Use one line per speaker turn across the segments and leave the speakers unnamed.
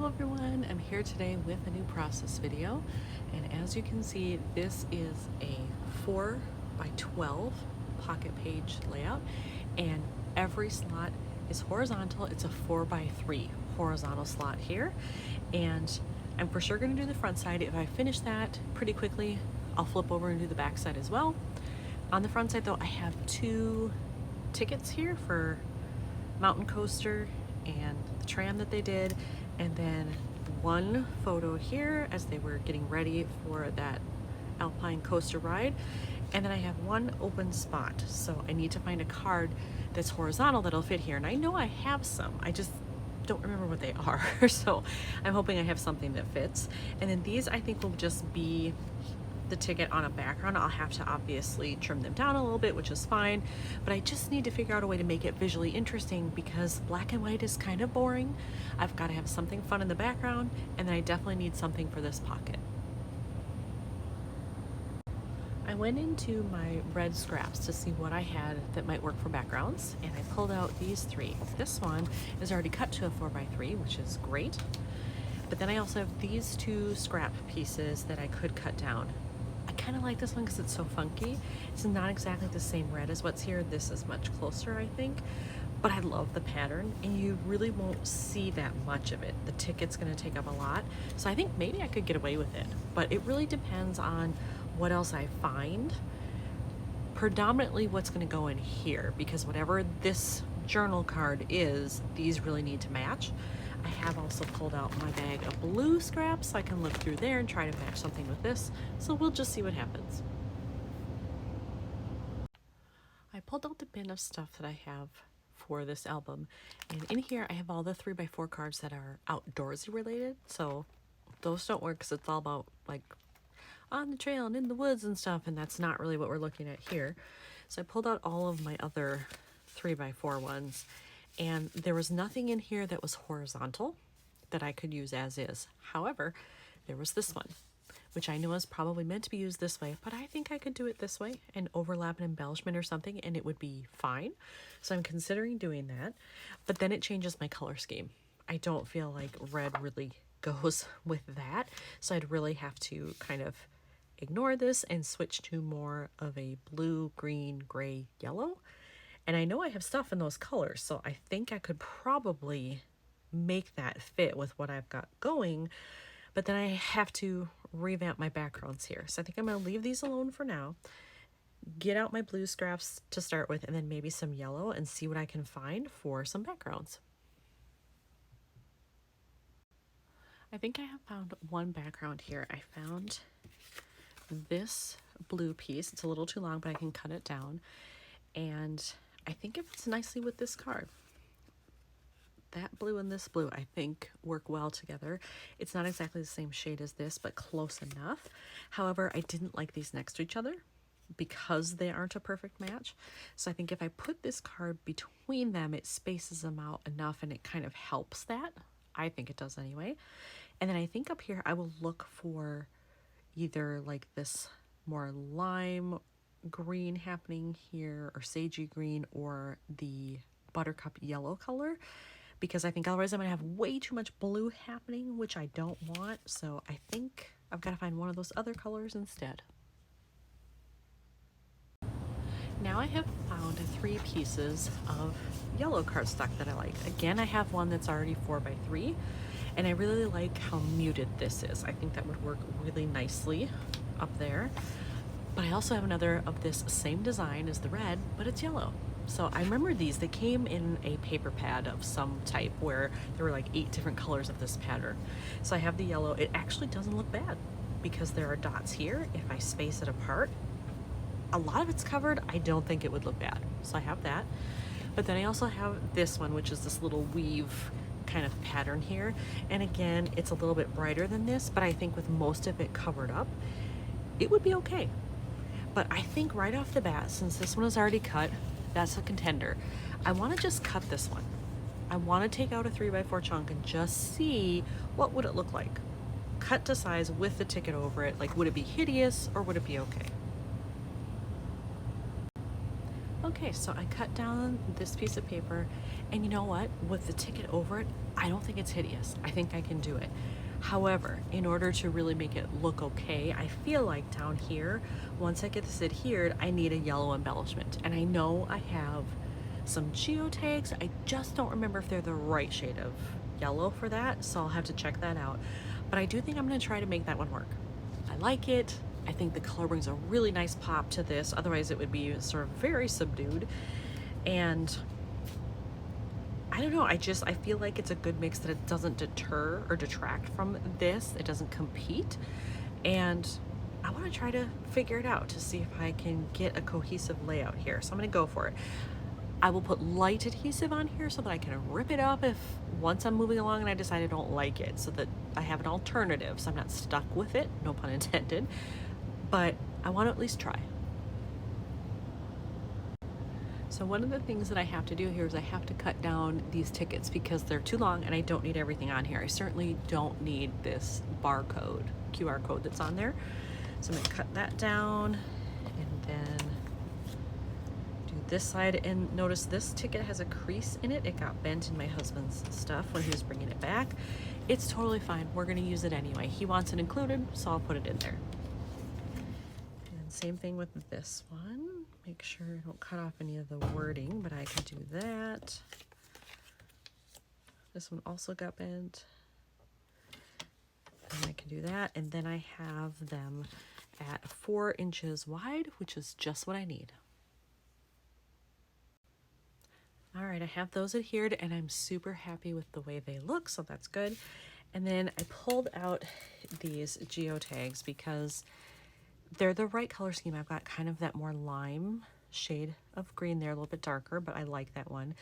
everyone, I'm here today with a new process video, and as you can see, this is a 4 by 12 pocket page layout, and every slot is horizontal. It's a 4 by 3 horizontal slot here, and I'm for sure going to do the front side. If I finish that pretty quickly, I'll flip over and do the back side as well. On the front side though, I have 2 tickets here for Mountain Coaster and the tram that they did, and then 1 photo here as they were getting ready for that Alpine coaster ride, and then I have 1 open spot. So I need to find a card that's horizontal that'll fit here, and I know I have some, I just don't remember what they are. So I'm hoping I have something that fits. And then these I think will just be the ticket on a background. I'll have to obviously trim them down a little bit, which is fine, but I just need to figure out a way to make it visually interesting because black and white is kind of boring. I've got to have something fun in the background, and then I definitely need something for this pocket. I went into my red scraps to see what I had that might work for backgrounds, and I pulled out these 3. This one is already cut to a 4 by 3, which is great, but then I also have these 2 scrap pieces that I could cut down. I kind of like this one because it's so funky. It's not exactly the same red as what's here. This is much closer, I think, but I love the pattern, and you really won't see that much of it. The ticket's going to take up a lot, so I think maybe I could get away with it, but it really depends on what else I find. Predominantly what's going to go in here, because whatever this journal card is, these really need to match. I have also pulled out my bag of blue scraps so I can look through there and try to match something with this, so we'll just see what happens. I pulled out the bin of stuff that I have for this album, and in here I have all the 3 by 4 cards that are outdoorsy related, so those don't work because it's all about like on the trail and in the woods and stuff, and that's not really what we're looking at here. So I pulled out all of my other 3 by 4 ones, and there was nothing in here that was horizontal that I could use as is. However, there was this one, which I know is probably meant to be used this way, but I think I could do it this way and overlap an embellishment or something and it would be fine. So I'm considering doing that, but then it changes my color scheme. I don't feel like red really goes with that, so I'd really have to kind of ignore this and switch to more of a blue, green, gray, yellow. And I know I have stuff in those colors, so I think I could probably make that fit with what I've got going, but then I have to revamp my backgrounds here. So I think I'm going to leave these alone for now, get out my blue scraps to start with, and then maybe some yellow and see what I can find for some backgrounds. I think I have found one background here. I found this blue piece. It's a little too long, but I can cut it down, and I think it fits nicely with this card. That blue and this blue I think work well together. It's not exactly the same shade as this, but close enough. However, I didn't like these next to each other because they aren't a perfect match. So I think if I put this card between them, it spaces them out enough and it kind of helps that. I think it does anyway. And then I think up here I will look for either like this more lime green happening here, or sagey green, or the buttercup yellow color, because I think otherwise I'm gonna have way too much blue happening, which I don't want. So I think I've got to find one of those other colors instead. Now I have found 3 pieces of yellow cardstock that I like. Again, I have one that's already 4 by 3, and I really like how muted this is. I think that would work really nicely up there. But I also have another of this same design as the red, but it's yellow. So I remember these, they came in a paper pad of some type where there were like 8 different colors of this pattern. So I have the yellow. It actually doesn't look bad because there are dots here. If I space it apart, a lot of it's covered. I don't think it would look bad. So I have that. But then I also have this one, which is this little weave kind of pattern here. And again, it's a little bit brighter than this, but I think with most of it covered up, it would be okay. But I think right off the bat, since this one is already cut, that's a contender. I want to just cut this one. I want to take out a 3 by 4 chunk and just see what would it look like. Cut to size with the ticket over it. Like, would it be hideous or would it be okay? Okay, so I cut down this piece of paper, and you know what? With the ticket over it, I don't think it's hideous. I think I can do it. However, in order to really make it look okay, I feel like down here, once I get this adhered, I need a yellow embellishment. And I know I have some geotags. I just don't remember if they're the right shade of yellow for that, so I'll have to check that out. But I do think I'm gonna try to make that one work. I like it. I think the color brings a really nice pop to this. Otherwise it would be sort of very subdued. And I don't know, I feel like it's a good mix that it doesn't deter or detract from this. It doesn't compete. And I want to try to figure it out to see if I can get a cohesive layout here. So I'm going to go for it. I will put light adhesive on here so that I can rip it up if once I'm moving along and I decide I don't like it, so that I have an alternative so I'm not stuck with it, no pun intended. But I want to at least try. So one of the things that I have to do here is I have to cut down these tickets because they're too long and I don't need everything on here. I certainly don't need this barcode, QR code that's on there. So I'm gonna cut that down and then do this side. And notice this ticket has a crease in it. It got bent in my husband's stuff when he was bringing it back. It's totally fine. We're gonna use it anyway. He wants it included, so I'll put it in there. And same thing with this one. Make sure I don't cut off any of the wording, but I can do that. This one also got bent. And I can do that. And then I have them at 4 inches wide, which is just what I need. All right, I have those adhered and I'm super happy with the way they look, so that's good. And then I pulled out these geotags because they're the right color scheme. I've got kind of that more lime shade of green there, a little bit darker, but I like that one.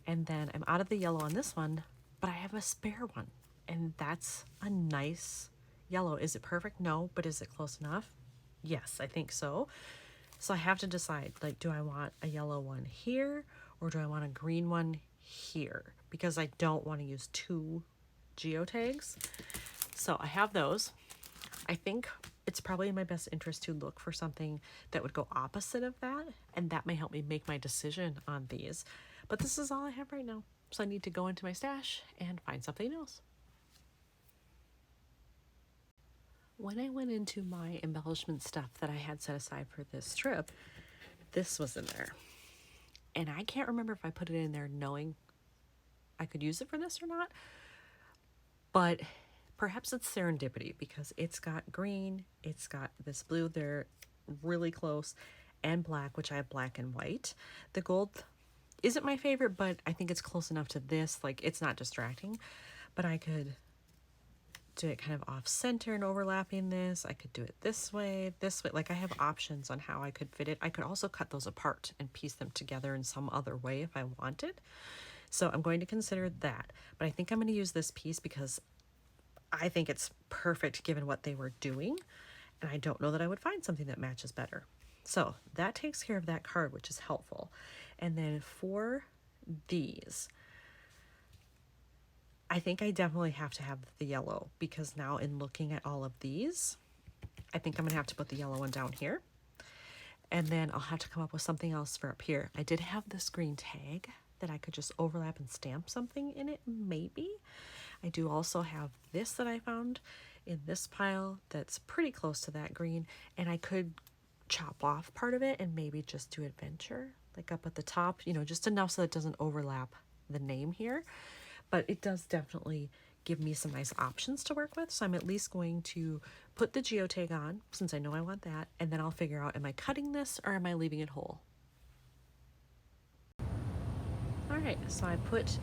And then I'm out of the yellow on this one, but I have a spare one. And that's a nice yellow. Is it perfect? No, but is it close enough? Yes, I think so. So I have to decide, like, do I want a yellow one here or do I want a green one here? Because I don't want to use 2 geotags. So I have those. I think it's probably in my best interest to look for something that would go opposite of that, and that may help me make my decision on these. But this is all I have right now, so I need to go into my stash and find something else. When I went into my embellishment stuff that I had set aside for this trip, this was in there. And I can't remember if I put it in there knowing I could use it for this or not, but perhaps it's serendipity because it's got green, it's got this blue, they're really close, and black, which I have black and white. The gold isn't my favorite, but I think it's close enough to this, like it's not distracting. But I could do it kind of off center and overlapping this. I could do it this way, like I have options on how I could fit it. I could also cut those apart and piece them together in some other way if I wanted. So I'm going to consider that, but I think I'm going to use this piece because I think it's perfect given what they were doing, and I don't know that I would find something that matches better. So that takes care of that card, which is helpful. And then for these, I think I definitely have to have the yellow because now in looking at all of these, I think I'm gonna have to put the yellow one down here. And then I'll have to come up with something else for up here. I did have this green tag that I could just overlap and stamp something in it, maybe. I do also have this that I found in this pile that's pretty close to that green, and I could chop off part of it and maybe just do adventure, like up at the top, you know, just enough so that it doesn't overlap the name here. But it does definitely give me some nice options to work with, so I'm at least going to put the geotag on, since I know I want that, and then I'll figure out, am I cutting this or am I leaving it whole? All right, so I put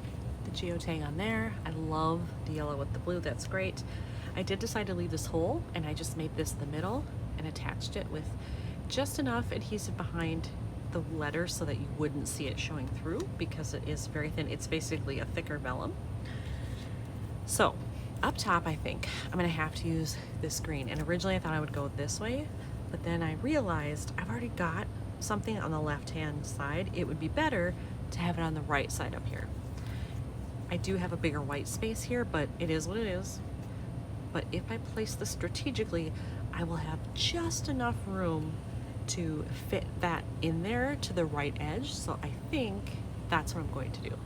the geotag on there. I love the yellow with the blue, that's great. I did decide to leave this whole, and I just made this the middle and attached it with just enough adhesive behind the letters so that you wouldn't see it showing through because it is very thin. It's basically a thicker vellum. So up top, I think I'm gonna have to use this green, and originally I thought I would go this way, but then I realized I've already got something on the left hand side. It would be better to have it on the right side up here. I do have a bigger white space here, but it is what it is. But if I place this strategically, I will have just enough room to fit that in there to the right edge. So I think that's what I'm going to do.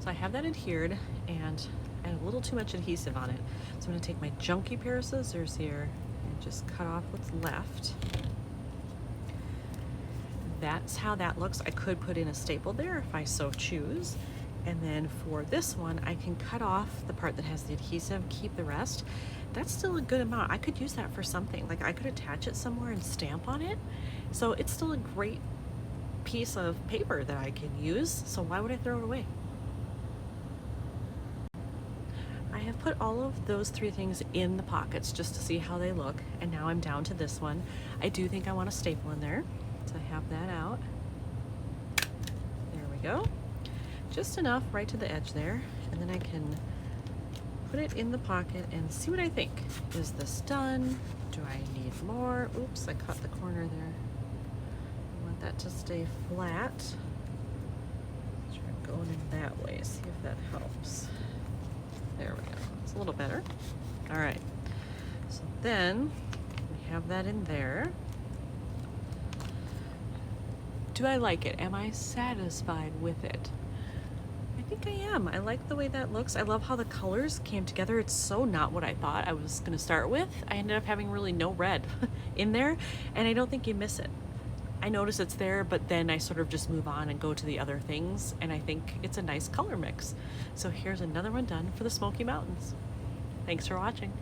So I have that adhered, and I had a little too much adhesive on it. So I'm going to take my junky pair of scissors here and just cut off what's left. That's how that looks. I could put in a staple there if I so choose. And then for this one, I can cut off the part that has the adhesive, keep the rest. That's still a good amount. I could use that for something. Like I could attach it somewhere and stamp on it. So it's still a great piece of paper that I can use. So why would I throw it away? I have put all of those three things in the pockets just to see how they look. And now I'm down to this one. I do think I want a staple in there. So I have that out. There we go. Just enough right to the edge there. And then I can put it in the pocket and see what I think. Is this done? Do I need more? Oops, I cut the corner there. I want that to stay flat. Try going in that way, see if that helps. There we go. It's a little better. All right. So then we have that in there. Do I like it? Am I satisfied with it? I think I am. I like the way that looks. I love how the colors came together. It's so not what I thought I was going to start with. I ended up having really no red in there, and I don't think you miss it. I notice it's there, but then I sort of just move on and go to the other things, and I think it's a nice color mix. So here's another one done for the Smoky Mountains. Thanks for watching.